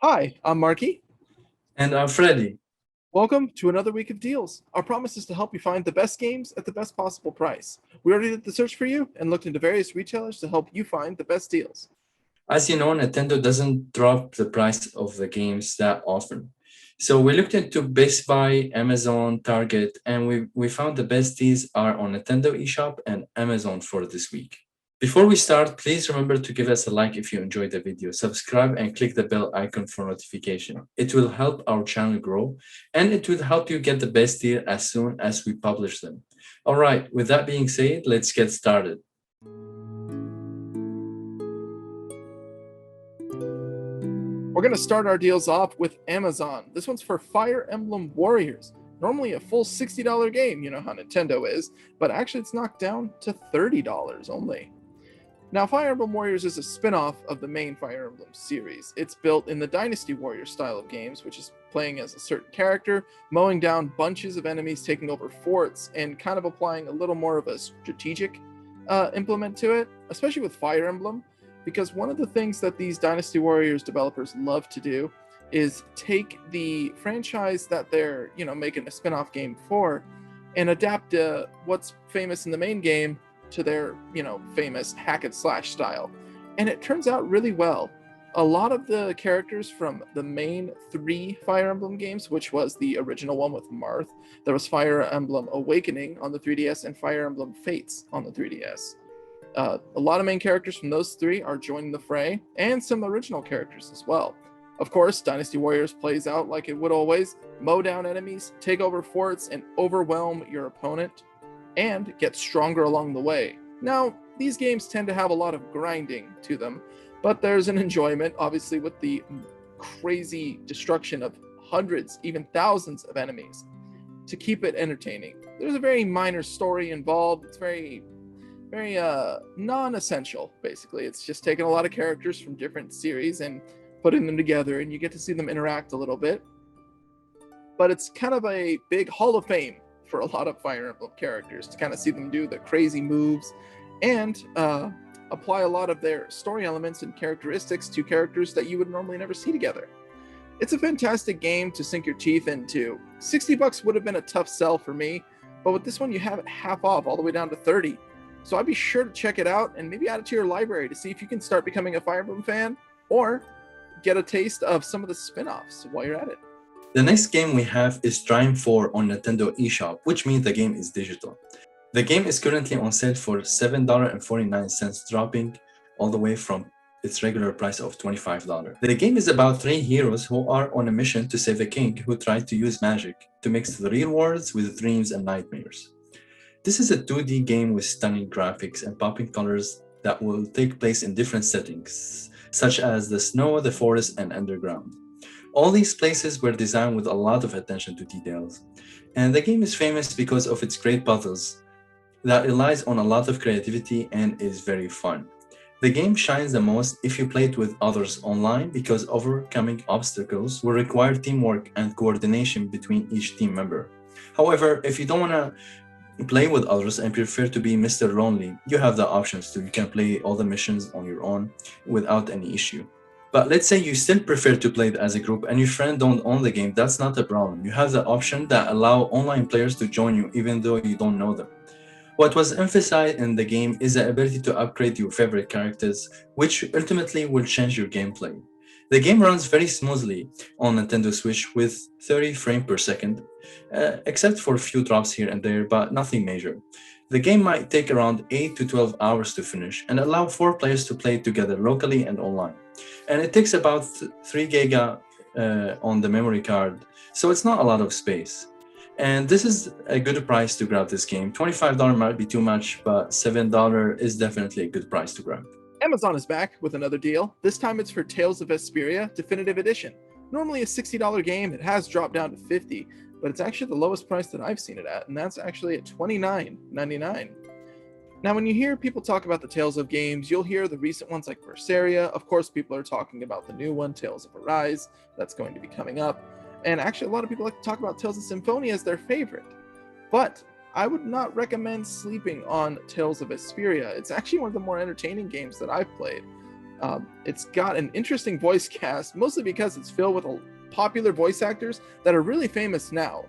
Hi, I'm Marky. And I'm Freddy. Welcome to another week of deals. Our promise is to help you find the best games at the best possible price. We already did the search for you and looked into various retailers to help you find the best deals. As you know, Nintendo doesn't drop the price of the games that often. So we looked into Best Buy, Amazon, Target, and we found the best deals are on Nintendo eShop and Amazon for this week. Before we start, please remember to give us a like if you enjoyed the video, subscribe and click the bell icon for notification. It will help our channel grow and it will help you get the best deal as soon as we publish them. All right, with that being said, let's get started. We're going to start our deals off with Amazon. This one's for Fire Emblem Warriors. Normally a full $60 game, you know how Nintendo is, but actually it's knocked down to $30 only. Now, Fire Emblem Warriors is a spin-off of the main Fire Emblem series. It's built in the Dynasty Warriors style of games, which is playing as a certain character, mowing down bunches of enemies, taking over forts, and kind of applying a little more of a strategic implement to it, especially with Fire Emblem, because one of the things that these Dynasty Warriors developers love to do is take the franchise that they're, making a spin-off game for and adapt what's famous in the main game to their, famous hack and slash style. And it turns out really well. A lot of the characters from the main three Fire Emblem games, which was the original one with Marth, there was Fire Emblem Awakening on the 3DS and Fire Emblem Fates on the 3DS. A lot of main characters from those three are joining the fray, and some original characters as well. Of course, Dynasty Warriors plays out like it would always: mow down enemies, take over forts, and overwhelm your opponent, and get stronger along the way. Now, these games tend to have a lot of grinding to them, but there's an enjoyment, obviously, with the crazy destruction of hundreds, even thousands of enemies to keep it entertaining. There's a very minor story involved. It's very non-essential. Basically, it's just taking a lot of characters from different series and putting them together, and you get to see them interact a little bit. But it's kind of a big hall of fame for a lot of Fire Emblem characters to kind of see them do the crazy moves and apply a lot of their story elements and characteristics to characters that you would normally never see together. It's a fantastic game to sink your teeth into. $60 would have been a tough sell for me, but with this one you have it half off, all the way down to 30. So I'd be sure to check it out and maybe add it to your library to see if you can start becoming a Fire Emblem fan or get a taste of some of the spin-offs while you're at it. The next game we have is Triumph 4 on Nintendo eShop, which means the game is digital. The game is currently on sale for $7.49, dropping all the way from its regular price of $25. The game is about three heroes who are on a mission to save a king who tried to use magic to mix the real worlds with dreams and nightmares. This is a 2D game with stunning graphics and popping colors that will take place in different settings, such as the snow, the forest, and underground. All these places were designed with a lot of attention to details, and the game is famous because of its great puzzles that relies on a lot of creativity and is very fun. The game shines the most if you play it with others online because overcoming obstacles will require teamwork and coordination between each team member. However, if you don't want to play with others and prefer to be Mr. Lonely, you have the options to. You can play all the missions on your own without any issue. But let's say you still prefer to play it as a group and your friend don't own the game, that's not a problem. You have the option that allow online players to join you even though you don't know them. What was emphasized in the game is the ability to upgrade your favorite characters, which ultimately will change your gameplay. The game runs very smoothly on Nintendo Switch with 30 frames per second, except for a few drops here and there, but nothing major. The game might take around 8 to 12 hours to finish and allow 4 players to play together locally and online. And it takes about 3 giga on the memory card, so it's not a lot of space. And this is a good price to grab this game. $25 might be too much, but $7 is definitely a good price to grab. Amazon is back with another deal. This time it's for Tales of Vesperia Definitive Edition. Normally a $60 game, it has dropped down to $50, but it's actually the lowest price that I've seen it at, and that's actually at $29.99. Now, when you hear people talk about the Tales of games, you'll hear the recent ones like Vesperia. Of course, people are talking about the new one, Tales of Arise, that's going to be coming up. And actually, a lot of people like to talk about Tales of Symphonia as their favorite. But I would not recommend sleeping on Tales of Vesperia. It's actually one of the more entertaining games that I've played. It's got an interesting voice cast, mostly because it's filled with popular voice actors that are really famous now.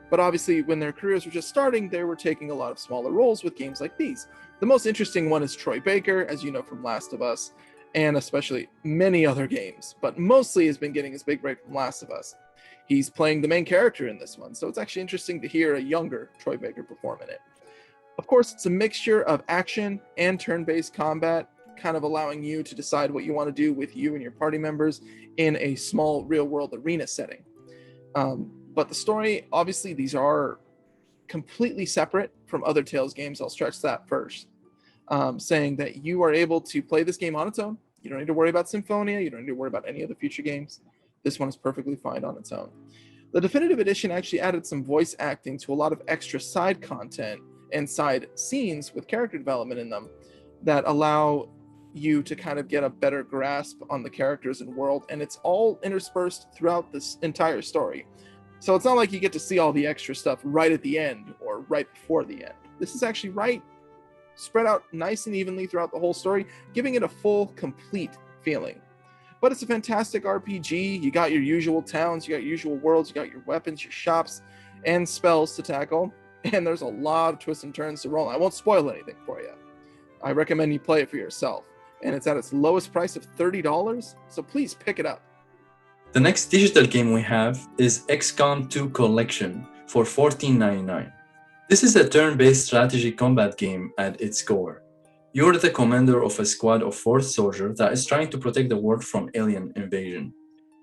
But obviously, when their careers were just starting, they were taking a lot of smaller roles with games like these. The most interesting one is Troy Baker, as you know from Last of Us, and especially many other games, but mostly has been getting his big break from Last of Us. He's playing the main character in this one, so it's actually interesting to hear a younger Troy Baker perform in it. Of course, it's a mixture of action and turn-based combat, kind of allowing you to decide what you want to do with you and your party members in a small real-world arena setting. But the story, obviously, these are completely separate from other Tales games. I'll stress that first, saying that you are able to play this game on its own. You don't need to worry about Symphonia. You don't need to worry about any of the future games. This one is perfectly fine on its own. The Definitive Edition actually added some voice acting to a lot of extra side content and side scenes with character development in them that allow you to kind of get a better grasp on the characters and world, and it's all interspersed throughout this entire story. So it's not like you get to see all the extra stuff right at the end or right before the end. This is actually spread out nice and evenly throughout the whole story, giving it a full, complete feeling. But it's a fantastic RPG. You got your usual towns, you got your usual worlds, you got your weapons, your shops, and spells to tackle. And there's a lot of twists and turns to roll. I won't spoil anything for you. I recommend you play it for yourself. And it's at its lowest price of $30, so please pick it up. The next digital game we have is XCOM 2 Collection for $14.99. This is a turn-based strategy combat game at its core. You're the commander of a squad of 4 soldiers that is trying to protect the world from alien invasion.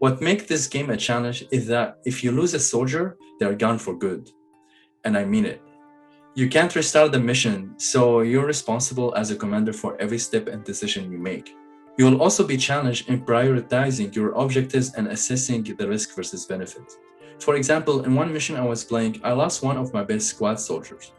What makes this game a challenge is that if you lose a soldier, they're gone for good. And I mean it. You can't restart the mission, so you're responsible as a commander for every step and decision you make. You will also be challenged in prioritizing your objectives and assessing the risk versus benefit. For example, in one mission I was playing, I lost one of my best squad soldiers.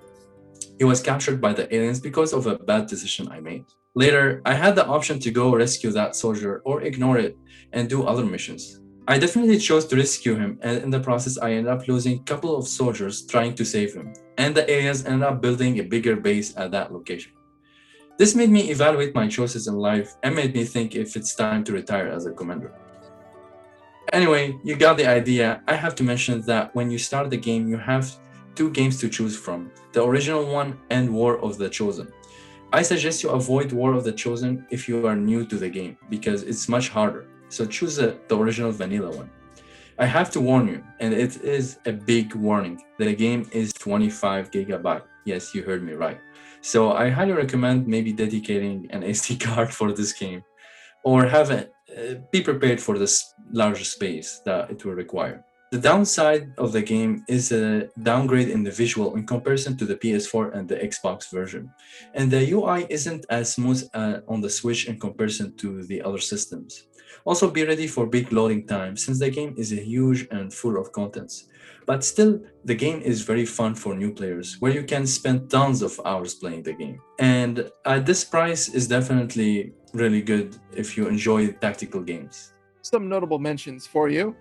He was captured by the aliens because of a bad decision I made. Later, I had the option to go rescue that soldier or ignore it and do other missions. I definitely chose to rescue him, and in the process I ended up losing a couple of soldiers trying to save him, and the aliens ended up building a bigger base at that location. This made me evaluate my choices in life and made me think if it's time to retire as a commander. Anyway, you got the idea. I have to mention that when you start the game, you have 2 games to choose from, the original one and War of the Chosen. I suggest you avoid War of the Chosen if you are new to the game, because it's much harder, so choose the original vanilla one. I have to warn you, and it is a big warning, the game is 25 gigabyte. Yes, you heard me right. So I highly recommend maybe dedicating an SD card for this game, or be prepared for this larger space that it will require. The downside of the game is a downgrade in the visual in comparison to the PS4 and the Xbox version, and the UI isn't as smooth on the Switch in comparison to the other systems. Also, be ready for big loading time since the game is huge and full of contents. But still, the game is very fun for new players, where you can spend tons of hours playing the game. And at this price is definitely really good if you enjoy tactical games. Some notable mentions for you.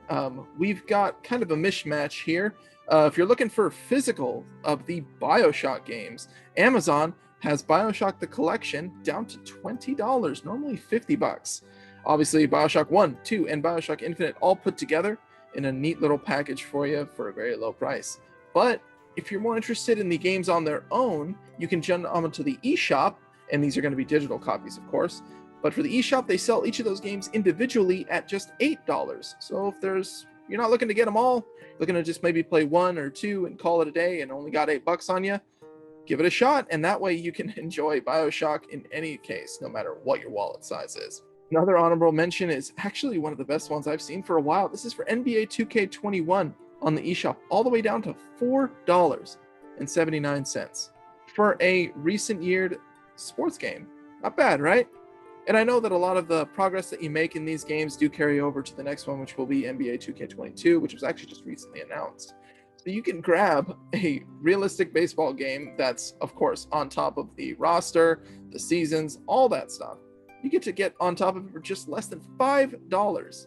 We've got kind of a mishmash here. If you're looking for physical of the BioShock games, Amazon has BioShock the Collection down to $20, normally $50. Obviously, BioShock 1, 2, and BioShock Infinite all put together in a neat little package for you for a very low price. But if you're more interested in the games on their own, you can jump onto the eShop, and these are going to be digital copies, of course. But for the eShop, they sell each of those games individually at just $8. So if you're not looking to get them all, looking to just maybe play 1 or 2 and call it a day and only got $8 on you, give it a shot, and that way you can enjoy BioShock in any case, no matter what your wallet size is. Another honorable mention is actually one of the best ones I've seen for a while. This is for NBA 2K21 on the eShop, all the way down to $4.79 for a recent yeared sports game. Not bad, right? And I know that a lot of the progress that you make in these games do carry over to the next one, which will be NBA 2K22, which was actually just recently announced. So you can grab a realistic baseball game that's, of course, on top of the roster, the seasons, all that stuff. You get on top of it for just less than $5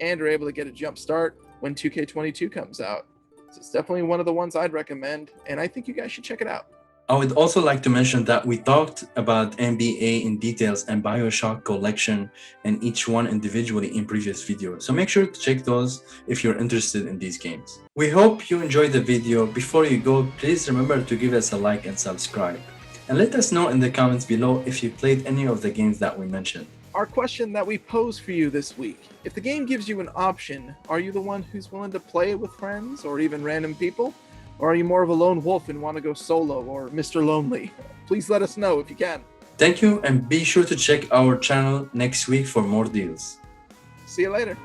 and are able to get a jump start when 2K22 comes out. So it's definitely one of the ones I'd recommend, and I think you guys should check it out. I would also like to mention that we talked about NBA in details and BioShock Collection and each one individually in previous videos, so make sure to check those if you're interested in these games. We hope you enjoyed the video. Before you go, please remember to give us a like and subscribe. And let us know in the comments below if you played any of the games that we mentioned. Our question that we pose for you this week: if the game gives you an option, are you the one who's willing to play it with friends or even random people? Or are you more of a lone wolf and want to go solo or Mr. Lonely? Please let us know if you can. Thank you, and be sure to check our channel next week for more deals. See you later.